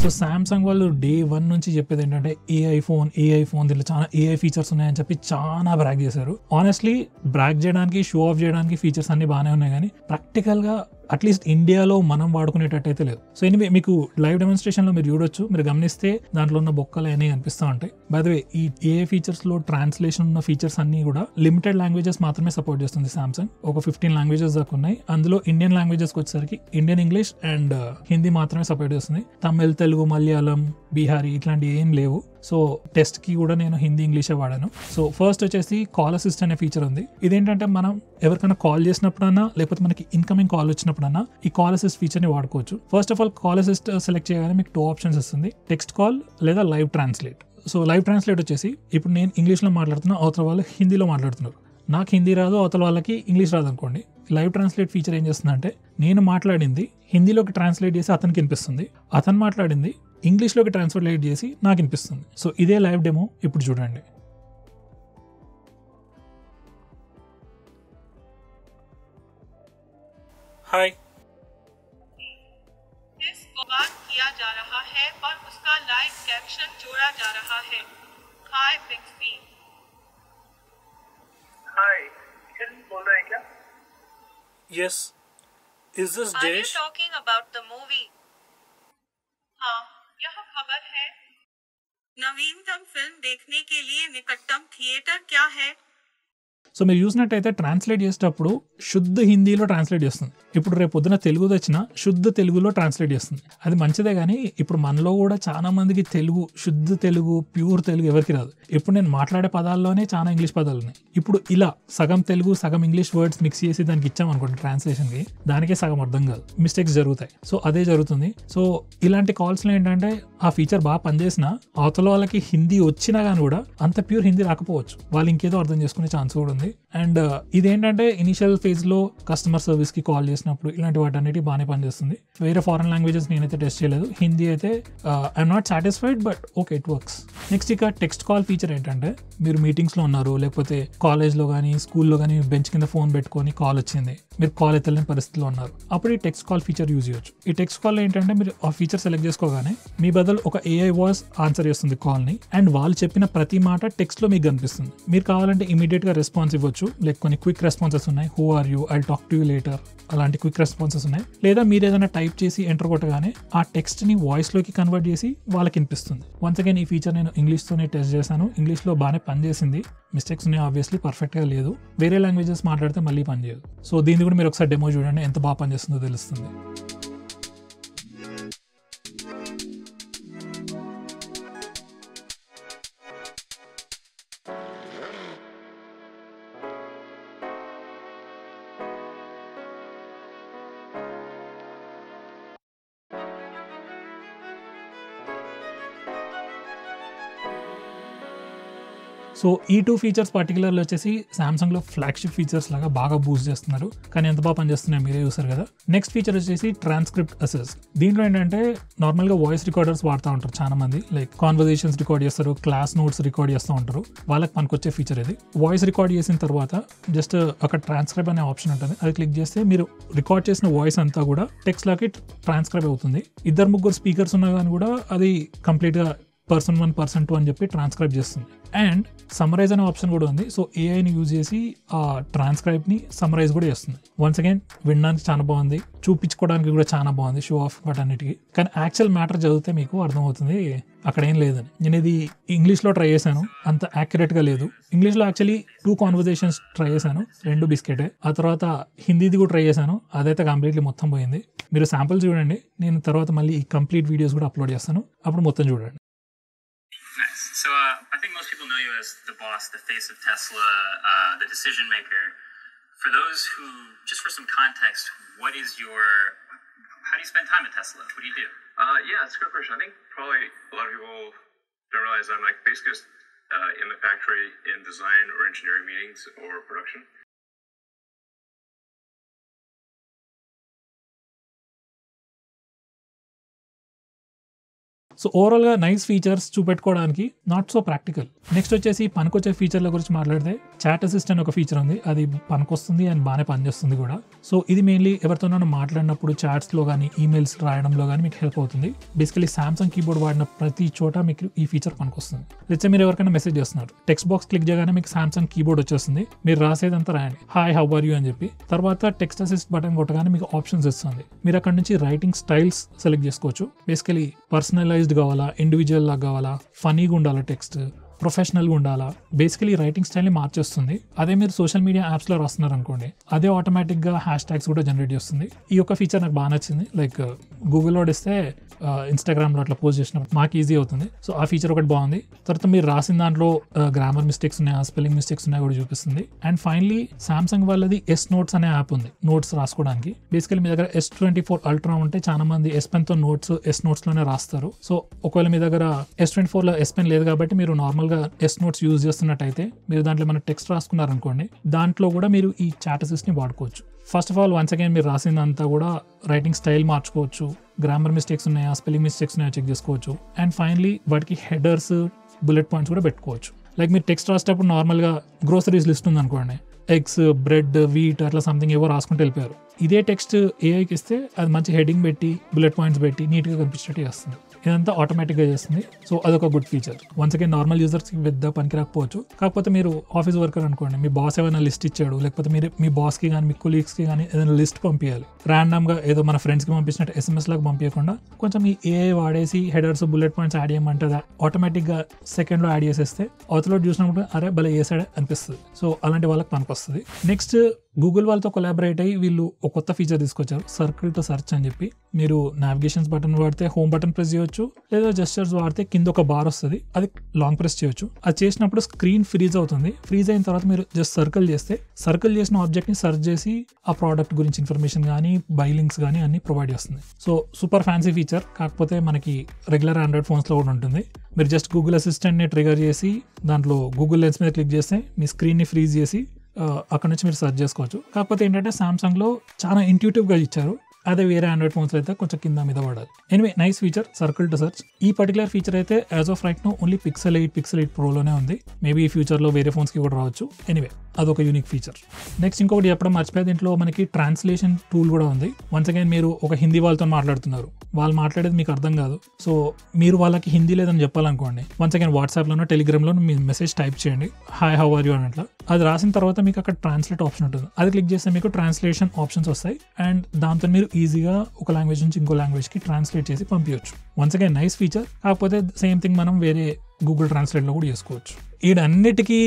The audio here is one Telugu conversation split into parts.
సో సామ్సంగ్ వాళ్ళు డే 1 నుంచి చెప్పేది ఏంటంటే ఏఐ ఫోన్ దీంట్లో చాలా ఏఐ ఫీచర్స్ ఉన్నాయని చెప్పి చాలా బ్రాగ్ చేశారు. ఆనెస్ట్లీ బ్రాగ్ చేయడానికి, షో ఆఫ్ చేయడానికి ఫీచర్స్ అన్ని బాగానే ఉన్నాయి, కానీ ప్రాక్టికల్గా అట్లీస్ట్ ఇండియాలో మనం వాడుకునేటట్టు అయితే లేదు. సో ఎనివే మీకు లైవ్ డెమాన్స్ట్రేషన్ లో మీరు చూడొచ్చు, మీరు గమనిస్తే దాంట్లో ఉన్న బొక్కలు అనేవి కనిపిస్తూ ఉంటాయి. బై ద వే ఈ ఏఐ ఫీచర్స్ లో ట్రాన్స్లేషన్ ఉన్న ఫీచర్స్ అన్ని కూడా లిమిటెడ్ లాంగ్వేజెస్ మాత్రమే సపోర్ట్ చేస్తుంది సామ్సంగ్. ఒక 15 లాంగ్వేజెస్ దాకా ఉన్నాయి. అందులో ఇండియన్ లాంగ్వేజెస్ వచ్చేసరికి ఇండియన్ ఇంగ్లీష్ అండ్ హిందీ మాత్రమే సపోర్ట్ చేస్తుంది. తమిళ్, తెలుగు, మలయాళం, బీహారీ ఇట్లాంటి ఏం లేవు. సో టెస్ట్ కి కూడా నేను హిందీ, ఇంగ్లీషే వాడాను. సో ఫస్ట్ వచ్చేసి కాల్ అసిస్ట్ అనే ఫీచర్ ఉంది. ఇదేంటంటే మనం ఎవరికైనా కాల్ చేసినప్పుడన్నా లేకపోతే మనకి ఇన్కమింగ్ కాల్ వచ్చినప్పుడన్నా ఈ కాల్ అసిస్ట్ ఫీచర్ ని వాడుకోవచ్చు. First of all call assist select చేయగానే మీకు 2 ఆప్షన్స్ వస్తుంది, టెక్స్ట్ కాల్ లేదా live translate. So live translate వచ్చేసి ఇప్పుడు నేను ఇంగ్లీష్లో మాట్లాడుతున్నా, అవతల వాళ్ళు హిందీలో మాట్లాడుతున్నారు. నాకు హిందీ రాదు, అవతల వాళ్ళకి ఇంగ్లీష్ రాదు అనుకోండి. లైవ్ ట్రాన్స్లేట్ ఫీచర్ ఏం చేస్తుందంటే నేను మాట్లాడింది హిందీలోకి ట్రాన్స్లేట్ చేసి అతనికి వినిపిస్తుంది, అతను మాట్లాడింది ఇంగ్లీష్లోకి ట్రాన్స్లేట్ చేసి నాకు వినిపిస్తుంది. సో ఇదే లైవ్ డెమో ఇప్పుడు చూడండి. హాయ్, बात किया जा रहा है पर उसका लाइव कैप्शन जोड़ा जा रहा है. हाय पिक्सी. हाय, किरण बोल रहे हैं क्या? Yes, is this Are you Jayesh? talking about the movie? हाँ, यह खबर है. नवीनतम फिल्म देखने के लिए निकटतम थिएटर क्या है? సో మీరు చూసినట్టయితే ట్రాన్స్లేట్ చేసేటప్పుడు శుద్ధ హిందీలో ట్రాన్స్లేట్ చేస్తుంది. ఇప్పుడు రేపు పొద్దున తెలుగు తెచ్చినా శుద్ధ తెలుగులో ట్రాన్స్లేట్ చేస్తుంది. అది మంచిదే, కానీ ఇప్పుడు మనలో కూడా చాలా మందికి తెలుగు, శుద్ధ తెలుగు, ప్యూర్ తెలుగు ఎవరికి రాదు. ఇప్పుడు నేను మాట్లాడే పదాల్లోనే చాలా ఇంగ్లీష్ పదాలు ఉన్నాయి. ఇప్పుడు ఇలా సగం తెలుగు సగం ఇంగ్లీష్ వర్డ్స్ మిక్స్ చేసి దానికి ఇచ్చామనుకోండి ట్రాన్స్లేషన్కి, దానికే సగం అర్థం కాదు, మిస్టేక్స్ జరుగుతాయి. సో అదే జరుగుతుంది. సో ఇలాంటి కాల్స్లో ఏంటంటే ఆ ఫీచర్ బాగా పనిచేసినా అవతల వాళ్ళకి హిందీ వచ్చినా కానీ కూడా అంత ప్యూర్ హిందీ రాకపోవచ్చు, వాళ్ళు ఇంకేదో అర్థం చేసుకునే ఛాన్స్ కూడా ఉంది. అండ్ ఇదేంటంటే ఇనిషియల్ ఫేజ్ లో కస్టమర్ సర్వీస్ కి కాల్ చేసినప్పుడు ఇలాంటి వాటన్నిటి బాగానే పనిచేస్తుంది. వేరే ఫారెన్ లాంగ్వేజెస్ నేనైతే టెస్ట్ చేయలేదు. హిందీ అయితే I'm not satisfied, but okay, it works. Next ఇక టెక్స్ట్ కాల్ ఫీచర్ ఏంటంటే మీరు మీటింగ్స్ లో ఉన్నారు, లేకపోతే కాలేజ్ లో కానీ స్కూల్లో కానీ బెంచ్ కింద ఫోన్ పెట్టుకొని కాల్ వచ్చింది, మీరు కాల్ ఎత్తలేని పరిస్థితిలో ఉన్నారు, అప్పుడు ఈ టెక్స్ట్ కాల్ ఫీచర్ యూజ్ చేయొచ్చు. ఈ టెక్స్ట్ కాల్ ఏంటంటే మీరు ఆ ఫీచర్ సెలెక్ట్ చేసుకోగానే మీ బదులు ఒక ఏఐ వాయిస్ ఆన్సర్ చేస్తుంది కాల్ ని, అండ్ వాళ్ళు చెప్పిన ప్రతి మాట టెక్స్ట్ లో మీకు కనిపిస్తుంది. మీరు కావాలంటే ఇమీడియట్ గా రెస్పాన్స్ ఇవ్వచ్చు, లైక్ కొన్ని క్విక్ రెస్పాన్సెస్ ఉన్నాయి, who are you, I talk to you later, అలాంటి క్విక్ రెస్పాన్సెస్ ఉన్నాయి. లేదా మీరు ఏదైనా టైప్ చేసి ఎంటర్ కొట్టగానే ఆ టెక్స్ట్ ని వాయిస్ లోకి కన్వర్ట్ చేసి వాళ్ళకి వినిపిస్తుంది. వన్స్ అగైన్ ఈ ఫీచర్ నేను ఇంగ్లీష్ తోనే టెస్ట్ చేశాను, ఇంగ్లీష్ లో బాగానే పనిచేసింది. మిస్టేక్స్ ఉన్నాయి ఆబ్వియస్లీ, పర్ఫెక్ట్ గా లేదు. వేరే లాంగ్వేజెస్ మాట్లాడితే మళ్ళీ పనిచేయదు. సో దీన్ని కూడా మీరు ఒకసారి డెమో చూడండి, ఎంత బాగా పనిచేస్తుందో తెలుస్తుంది. సో ఈ 2 ఫీచర్స్ పర్టికులర్లో వచ్చేసి సామ్సంగ్లో ఫ్లాగ్షిప్ ఫీచర్స్ లాగా బాగా బూస్ట్ చేస్తున్నారు, కానీ ఎంత బాగా పనిచేస్తున్నాయో మీరే చూస్తారు కదా. నెక్స్ట్ ఫీచర్ వచ్చేసి ట్రాన్స్క్రిప్ట్ అసిస్ట్. దీంట్లో ఏంటంటే నార్మల్గా వాయిస్ రికార్డర్స్ వాడుతూ ఉంటారు చాలా మంది, లైక్ కాన్వర్జేషన్స్ రికార్డ్ చేస్తారు, క్లాస్ నోట్స్ రికార్డ్ చేస్తూ ఉంటారు, వాళ్ళకి పనికొచ్చే ఫీచర్ ఇది. వాయిస్ రికార్డ్ చేసిన తర్వాత జస్ట్ ఒక ట్రాన్స్క్రైబ్ అనే ఆప్షన్ ఉంటుంది, అది క్లిక్ చేస్తే మీరు రికార్డ్ చేసిన వాయిస్ అంతా కూడా టెక్స్ట్ లాకి ట్రాన్స్క్రైబ్ అవుతుంది. 2-3 స్పీకర్స్ ఉన్నా కానీ కూడా అది కంప్లీట్గా person 1 person 2 అని చెప్పి ట్రాన్స్క్రైబ్ చేస్తుంది. అండ్ సమ్మరైజ్ అనే ఆప్షన్ కూడా ఉంది. సో ఏఐని యూజ్ చేసి ఆ ట్రాన్స్క్రైబ్ ని సమ్మరైజ్ కూడా చేస్తుంది. వన్స్ అగైన్ వినడానికి చాలా బాగుంది, చూపించుకోవడానికి కూడా చాలా బాగుంది, షో ఆఫ్ వాటన్నిటికి. కానీ యాక్చువల్ మ్యాటర్ చదివితే మీకు అర్థమవుతుంది అక్కడ ఏం లేదని. నేను ఇది ఇంగ్లీష్లో ట్రై చేశాను, అంత యాక్యురేట్గా లేదు. ఇంగ్లీష్లో యాక్చువల్లీ 2 కాన్వర్జేషన్స్ ట్రై చేశాను, 2 బిస్కెటే. ఆ తర్వాత హిందీది కూడా ట్రై చేశాను, అదైతే కంప్లీట్లీ మొత్తం పోయింది. మీరు శాంపుల్ చూడండి, నేను తర్వాత మళ్ళీ ఈ కంప్లీట్ వీడియోస్ కూడా అప్లోడ్ చేస్తాను, అప్పుడు మొత్తం చూడండి. So I think most people know you as the boss, the face of Tesla, the decision maker. For those who, just for some context, how do you spend time at Tesla? What do you do? Yeah, it's a good question. I think probably a lot of people don't realize I'm like basically just in the factory in design or engineering meetings or production. So overall గా నైస్ ఫీచర్స్ చూపెట్టుకోవడానికి, నాట్ సో ప్రాక్టికల్. నెక్స్ట్ వచ్చేసి పనికొచ్చే ఫీచర్ల గురించి మాట్లాడితే చాట్ అసిస్టెంట్ ఒక ఫీచర్ ఉంది, అది పనికొస్తుంది అండ్ బాగానే పనిచేస్తుంది కూడా. సో ఇది మెయిన్లీ ఎవరితోనైనా మాట్లాడినప్పుడు చాట్స్ లో కానీ ఈమెయిల్స్ రాయడంలో కానీ మీకు హెల్ప్ అవుతుంది. బేసికలీ సామ్సంగ్ కీబోర్డ్ వాడిన ప్రతి చోట మీకు ఈ ఫీచర్ పనికొస్తుంది. లేకపోతే మీరు ఎవరికైనా మెసేజ్ చేస్తున్నారు, టెక్స్ట్ బాక్స్ క్లిక్ చేయగానే మీకు సామ్సంగ్ కీబోర్డ్ వచ్చేస్తుంది, మీరు రాసేదంతా రాయండి హాయ్ హౌ ఆర్ యూ అని చెప్పి. తర్వాత టెక్స్ట్ అసిస్ట్ బటన్ కొట్టగానే మీకు ఆప్షన్స్ ఇస్తుంది, మీరు అక్కడ నుంచి రైటింగ్ స్టైల్స్ సెలెక్ట్ చేసుకోవచ్చు. బేసికలీ పర్సనలైజ్డ్ కావాలా, ఇండివిజువల్ లాగా కావాలా, ఫనీగా ఉండాలా, టెక్స్ట్ ప్రొఫెషనల్గా ఉండాలా, బేసికలీ రైటింగ్ స్టైల్ని మార్చేస్తుంది. అదే మీరు సోషల్ మీడియా యాప్స్లో రాస్తున్నారు అనుకోండి, అదే ఆటోమేటిక్గా హ్యాష్ ట్యాగ్స్ కూడా జనరేట్ చేస్తుంది. ఈ యొక్క ఫీచర్ నాకు బాగా నచ్చింది. లైక్ గూగుల్లో ఇస్తే ఇన్స్టాగ్రామ్లో అట్లా పోస్ట్ చేసినప్పుడు మాకు ఈజీ అవుతుంది. సో ఆ ఫీచర్ ఒకటి బాగుంది. తర్వాత మీరు రాసిన దాంట్లో గ్రామర్ మిస్టేక్స్ ఉన్నాయా, స్పెల్లింగ్ మిస్టేక్స్ ఉన్నాయా కూడా చూపిస్తుంది. అండ్ ఫైనలీ సామ్సంగ్ వాళ్ళది ఎస్ నోట్స్ అనే యాప్ ఉంది నోట్స్ రాసుకోవడానికి. బేసికలీ మీ దగ్గర S24 Ultra ఉంటే చాలా మంది ఎస్ పెన్ తో ఎస్ నోట్స్ లోనే రాస్తారు. సో ఒకవేళ మీ దగ్గర S24 లో ఎస్ పెన్ లేదు కాబట్టి మీరు నార్మల్ గా ఎస్ నోట్స్ యూజ్ చేస్తున్నట్టయితే మీరు దాంట్లో మన టెక్స్ట్ రాసుకున్నారనుకోండి, దాంట్లో కూడా మీరు ఈ చాట్ అసిస్ట్ ని వాడుకోవచ్చు. First of all once again మీరు రాసిందంతా కూడా రైటింగ్ స్టైల్ మార్చుకోవచ్చు, గ్రామర్ మిస్టేక్స్ ఉన్నాయా, స్పెల్లింగ్ మిస్టేక్స్ ఉన్నాయా చెక్ చేసుకోవచ్చు. అండ్ ఫైనలీ వాటికి హెడర్స్, బుల్లెట్ పాయింట్స్ కూడా పెట్టుకోవచ్చు. లైక్ మీరు టెక్స్ట్ రాసేటప్పుడు నార్మల్గా గ్రోసరీస్ లిస్ట్ ఉంది అనుకోండి, ఎగ్స్, బ్రెడ్, వీట్ అట్లా సంథింగ్ ఏవో రాసుకుంటూ వెళ్ళిపోయారు. ఇదే టెక్స్ట్ ఏఐకి ఇస్తే అది మంచి హెడింగ్ పెట్టి బుల్లెట్ పాయింట్స్ పెట్టి నీట్గా కనిపించేటట్టు చేస్తుంది. ఇదంతా ఆటోమేటిక్గా చేస్తుంది. సో అదొక good feature. Once again normal యూజర్స్కి పెద్ద పనికి రాకపోవచ్చు, కాకపోతే మీరు ఆఫీస్ వర్కర్ అనుకోండి, మీ బాస్ ఏమైనా లిస్ట్ ఇచ్చాడు, లేకపోతే మీరు మీ బాస్కి కానీ మీ కొలీగ్స్కి కానీ ఏదైనా లిస్ట్ పంపించాలి, ర్యాండమ్గా ఏదో మన ఫ్రెండ్స్కి పంపించినట్టు SMS లాగా పంపించకుండా కొంచెం ఈ ఏఐ వాడేసి హెడర్స్, బుల్లెట్ పాయింట్స్ యాడ్ చేయమంటే ఆటోమేటిక్గా సెకండ్లో యాడ్ చేసేస్తే అవతల చూసినప్పుడు అరే భలే చేసాడే అనిపిస్తుంది. సో అలాంటి వాళ్ళకి పనికొస్తుంది. నెక్స్ట్ గూగుల్ వాళ్ళతో కొలాబరేట్ అయ్యి వీళ్ళు ఒక కొత్త ఫీచర్ తీసుకొచ్చారు, సర్కిల్ టు సెర్చ్ అని చెప్పి. మీరు నావిగేషన్స్ బటన్ వాడితే హోమ్ బటన్ ప్రెస్ చేయొచ్చు, లేదా జెస్చర్స్ వాడితే కింద ఒక బార్ వస్తుంది, అది లాంగ్ ప్రెస్ చేయొచ్చు. అది చేసినప్పుడు స్క్రీన్ ఫ్రీజ్ అవుతుంది. ఫ్రీజ్ అయిన తర్వాత మీరు జస్ట్ సర్కిల్ చేస్తే సర్కిల్ చేసిన ఆబ్జెక్ట్ ని సెర్చ్ చేసి ఆ ప్రోడక్ట్ గురించి ఇన్ఫర్మేషన్ కానీ బై లింక్స్ కానీ అన్ని ప్రొవైడ్ చేస్తుంది. So super fancy feature. కాకపోతే మనకి రెగ్యులర్ ఆండ్రాయిడ్ ఫోన్స్ లో కూడా ఉంటుంది. మీరు జస్ట్ గూగుల్ అసిస్టెంట్ ని ట్రిగర్ చేసి దాంట్లో గూగుల్ లెన్స్ మీద క్లిక్ చేస్తే మీ స్క్రీన్ ని ఫ్రీజ్ చేసి అక్కడ నుంచి మీరు సెర్చ్ చేసుకోవచ్చు. కాకపోతే ఏంటంటే సామ్సంగ్ లో చాలా ఇంట్యూటివ్ గా ఇచ్చారు, అదే వేరే ఆండ్రాయిడ్ ఫోన్స్ అయితే కొంచెం కింద మీద పడాలి. Anyway nice feature circle to search. ఈ పర్టికులర్ ఫీచర్ అయితే as of right now only Pixel 8 Proలోనే ఉంది. మేబీ ఈ ఫ్యూచర్లో వేరే ఫోన్స్కి కూడా రావచ్చు. ఎనివే అదొక యూనిక్ ఫీచర్. నెక్స్ట్ ఇంకొకటి చెప్పడం మర్చిపోయి, దీంట్లో మనకి ట్రాన్స్లేషన్ టూల్ కూడా ఉంది. వన్స్ అగైన్ మీరు ఒక హిందీ వాళ్ళతో మాట్లాడుతున్నారు, వాళ్ళు మాట్లాడేది మీకు అర్థం కాదు, సో మీరు వాళ్ళకి హిందీ లేదని చెప్పాలనుకోండి, వన్స్ అగైన్ వాట్సాప్లోనో టెలిగ్రామ్లోనో మీ మెసేజ్ టైప్ చేయండి హాయ్ హౌ ఆర్ యూ అని. అట్లా అది రాసిన తర్వాత మీకు అక్కడ ట్రాన్స్లేట్ ఆప్షన్ ఉంటుంది, అది క్లిక్ చేస్తే మీకు ట్రాన్స్లేషన్ ఆప్షన్స్ వస్తాయి. అండ్ దాంతో మీరు ఈజీగా ఒక లాంగ్వేజ్ నుంచి ఇంకో లాంగ్వేజ్కి ట్రాన్స్లేట్ చేసి పంపించవచ్చు. Once again nice feature. కాకపోతే సేమ్ థింగ్ మనం వేరే గూగుల్ ట్రాన్స్లేట్లో కూడా చేసుకోవచ్చు. వీడన్నిటికీ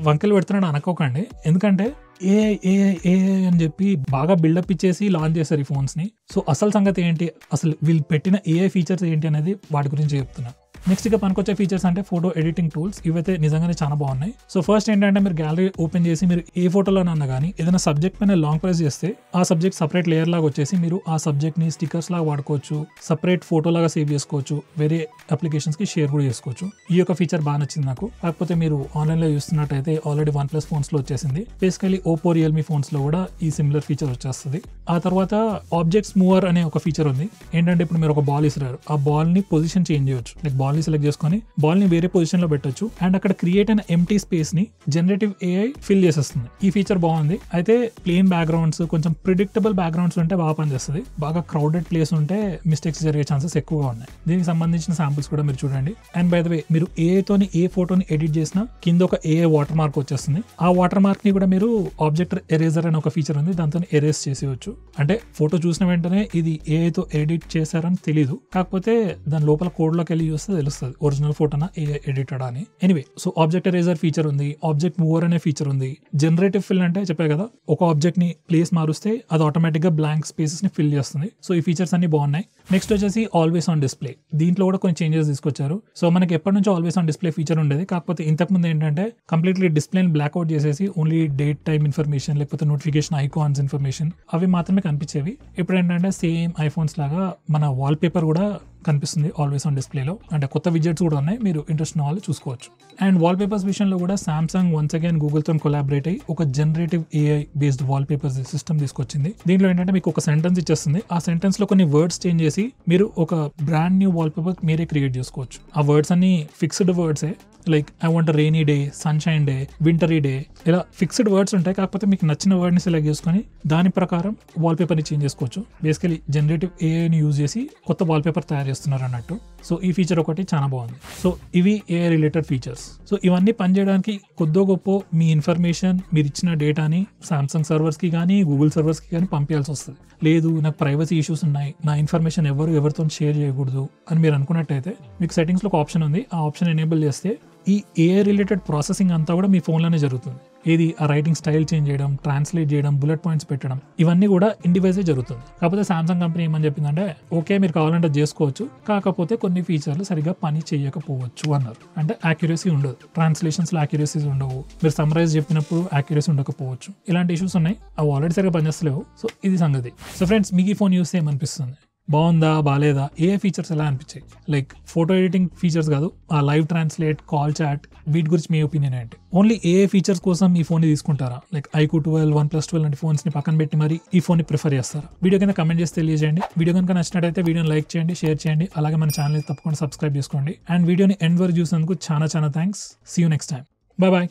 వంకలు పెడుతున్నాడు అనుకోకండి, ఎందుకంటే ఏఐ అని చెప్పి బాగా బిల్డప్ ఇచ్చేసి లాంచ్ చేశారు ఈ ఫోన్స్ ని. సో అసలు సంగతి ఏంటి, అసలు వీళ్ళు పెట్టిన ఏఐ ఫీచర్స్ ఏంటి అనేది వాటి గురించి చెప్తున్నా. నెక్స్ట్ ఇక పనికొచ్చే ఫీచర్స్ అంటే ఫోటో ఎడిటింగ్ టూల్స్. ఇవైతే నిజంగానే చాలా బాగున్నాయి. సో ఫస్ట్ ఏంటంటే మీరు గ్యాలరీ ఓపెన్ చేసి మీరు ఏ ఫోటోలోనన్నా కానీ ఏదైనా సబ్జెక్ట్ పైన లాంగ్ ప్రెస్ చేస్తే ఆ సబ్జెక్ట్ సపరేట్ లేయర్ లాగా వచ్చేసి మీరు ఆ సబ్జెక్ట్ ని స్టిక్కర్స్ లాగా వాడుకోవచ్చు, సపరేట్ ఫోటో లాగా సేవ్ చేసుకోవచ్చు, వేరే అప్లికేషన్స్ కి షేర్ కూడా చేసుకోవచ్చు. ఈ యొక్క ఫీచర్ బాగా నచ్చింది నాకు. కాకపోతే మీరు ఆన్లైన్ లో చూస్తున్నట్టయితే ఆల్రెడీ OnePlus ఫోన్స్ లో వచ్చేసింది. బేసికలీ Oppo, Realme ఫోన్స్ లో కూడా ఈ సిమిలర్ ఫీచర్ వచ్చేస్తుంది. ఆ తర్వాత ఆబ్జెక్ట్స్ మూవర్ అనే ఒక ఫీచర్ ఉంది. ఏంటంటే ఇప్పుడు మీరు ఒక బాల్ ఇస్తారు, ఆ బాల్ ని పొజిషన్ చేంజ్ చేయొచ్చు. లైక్ బాల్ ని సెలెక్ట్ చేసుకొని బాల్ ని వేరే పొజిషన్ లో పెట్టొచ్చు అండ్ అక్కడ క్రియేట్ అయిన ఎంటీ స్పేస్ ని జనరేటివ్ ఏఐ ఫిల్ చేసేస్తుంది. ఈ ఫీచర్ బాగుంది. అయితే ప్లేన్ బ్యాక్గ్రౌండ్స్, కొంచెం ప్రిడిక్టబుల్ బ్యాక్గ్రౌండ్స్ ఉంటే బాగా పనిచేస్తుంది. బాగా క్రౌడెడ్ ప్లేస్ ఉంటే మిస్టేక్స్ జరిగే ఛాన్సెస్ ఎక్కువగా ఉన్నాయి. దీనికి సంబంధించిన శాంపుల్స్ కూడా మీరు చూడండి. అండ్ బై ద వే మీరు ఏఐతోని ఏ ఫోటోని ఎడిట్ చేసినా కింద ఒక ఏఐ వాటర్ మార్క్ వచ్చేస్తుంది. ఆ వాటర్ మార్క్ ని కూడా మీరు ఆబ్జెక్ట్ ఎరేజర్ అనే ఒక ఫీచర్ ఉంది, దాంతో ఎరేజ్ చేసేయచ్చు. అంటే ఫోటో చూసిన వెంటనే ఇది ఏఐతో ఎడిట్ చేశారని తెలీదు, కాకపోతే దాని లోపల కోడ్ లోకి వెళ్ళి చూస్తే తెలుస్తుంది ఒరిజినల్ ఫోటోనా ఏఐ ఎడిటెడ్ అని. Anyway so object eraser feature ఉంది, ఆబ్జెక్ట్ మూవర్ అనే ఫీచర్ ఉంది. జనరేటివ్ ఫిల్ అంటే చెప్పే కదా, ఒక ఆబ్జెక్ట్ ని ప్లేస్ మారుస్తే అది ఆటోమేటిక్ గా బ్లాంక్ స్పేసెస్ ని ఫిల్ చేస్తుంది. సో ఈ ఫీచర్స్ అన్ని బాగున్నాయి. నెక్స్ట్ వచ్చేసి ఆల్వేస్ ఆన్ డిస్ప్లే. దీంట్లో కూడా కొన్ని చేంజెస్ తీసుకొచ్చారు. సో మనకి ఎప్పటి నుంచో ఆల్వేస్ ఆన్ డిస్ప్లే ఫీచర్ ఉండేది, కాకపోతే ఇంతకుముందు ఏంటంటే కంప్లీట్లీ డిస్ప్లేని బ్లాక్అవుట్ చేసేసి ఓన్లీ డేట్ టైమ్ ఇన్ఫర్మేషన్ లేకపోతే నోటిఫికేషన్ ఐకాన్స్ ఇన్ఫర్మేషన్ అవి మాత్రమే కనిపించేవి. ఇప్పుడు ఏంటంటే సేమ్ ఐఫోన్స్ లాగా మన వాల్ పేపర్ కూడా కనిపిస్తుంది ఆల్వేస్ ఆన్ డిస్ప్లేలో. అంటే కొత్త విజెట్స్ కూడా ఉన్నాయి, మీరు ఇంట్రెస్ట్ ఉన్న వాళ్ళు చూసుకోవచ్చు. అండ్ వాల్ పేపర్స్ విషయంలో కూడా సామ్సంగ్ వన్స్ అగైన్ గూగుల్తో కొలాబరేట్ అయ్యి ఒక generative AI based wall papers system తీసుకొచ్చింది. దీంట్లో ఏంటంటే మీకు ఒక సెంటెన్స్ ఇచ్చేస్తుంది, ఆ సెంటెన్స్ లో కొన్ని వర్డ్స్ చేంజ్ చేసి మీరు ఒక బ్రాండ్ న్యూ వాల్ పేపర్ మీరే క్రియేట్ చేసుకోవచ్చు. ఆ వర్డ్స్ అన్ని ఫిక్స్డ్ వర్డ్సే, like I want rainy day, sunshine day, wintry day, ఇలా ఫిక్స్డ్ వర్డ్స్ ఉంటాయి. కాకపోతే మీకు నచ్చిన వర్డ్ని సెలెక్ట్ చేసుకొని దాని ప్రకారం వాల్ పేపర్ని చేంజ్ చేసుకోవచ్చు. బేసికలీ జనరేటివ్ ఏఐని యూజ్ చేసి కొత్త వాల్ పేపర్ తయారు చేస్తున్నారు అన్నట్టు. సో ఈ ఫీచర్ ఒకటి చాలా బాగుంది. సో ఇవి AI రిలేటెడ్ ఫీచర్స్. సో ఇవన్నీ పనిచేయడానికి కొద్దో గొప్ప మీ ఇన్ఫర్మేషన్, మీరు ఇచ్చిన డేటాని సామ్సంగ్ సర్వర్స్కి కానీ గూగుల్ సర్వర్స్కి కానీ పంపించాల్సి వస్తుంది. లేదు నాకు ప్రైవసీ ఇష్యూస్ ఉన్నాయి, నా ఇన్ఫర్మేషన్ ఎవరితో షేర్ చేయకూడదు అని మీరు అనుకున్నట్టయితే మీకు సెట్టింగ్స్లో ఒక ఆప్షన్ ఉంది. ఆ ఆప్షన్ ఎనేబుల్ చేస్తే ఈ AI రిలేటెడ్ ప్రాసెసింగ్ అంతా కూడా మీ ఫోన్లోనే జరుగుతుంది. ఏది ఆ రైటింగ్ స్టైల్ చేంజ్ చేయడం, ట్రాన్స్లేట్ చేయడం, బుల్లెట్ పాయింట్స్ పెట్టడం, ఇవన్నీ కూడా ఇన్ డివైసే జరుగుతుంది. కాకపోతే సామ్సంగ్ కంపెనీ ఏమని చెప్పిందంటే ఓకే మీరు కావాలంటే చేసుకోవచ్చు, కాకపోతే కొన్ని ఫీచర్లు సరిగ్గా పని చేయకపోవచ్చు అన్నారు. అంటే యాక్యురసీ ఉండదు, ట్రాన్స్లేషన్స్లో యాక్యురసీస్ ఉండవు, మీరు సమ్మరైజ్ చెప్పినప్పుడు యాక్యురసీ ఉండకపోవచ్చు, ఇలాంటి ఇష్యూస్ ఉన్నాయి. అవి ఆల్రెడీ సరిగ్గా పనిచేస్తలేవు. సో ఇది సంగతి. సో ఫ్రెండ్స్, మీకు ఈ ఫోన్ యూస్ ఏమనిపిస్తుంది? బాగుందా బాగాలేదా? ఏ ఫీచర్స్ ఎలా అనిపించాయి? లైక్ ఫోటో ఎడిటింగ్ ఫీచర్స్ కాదు, ఆ లైవ్ ట్రాన్స్లేట్, కాల్ చాట్, వీటి గురించి మీ ఒపీనియన్ ఏంటి? ఓన్లీ ఏ ఫీచర్స్ కోసం ఈ ఫోన్ తీసుకుంటారా? లైక్ iQOO 12, OnePlus 12 లాంటి ఫోన్స్ ని పక్కన పెట్టి మరి ఈ ఫోన్ ని ప్రిఫర్ చేస్తారా? వీడియో కింద కమెంట్ చేసి తెలియజేయండి. వీడియో కనుక నచ్చినట్టయితే వీడియోని లైక్ చేయండి, షేర్ చేయండి, అలాగే మన ఛానల్ తప్పకుండా సబ్స్క్రైబ్ చేసుకోండి. అండ్ వీడియోని ఎండ్ వరకు చూసినందుకు చాలా thanks. See you next time. Bye.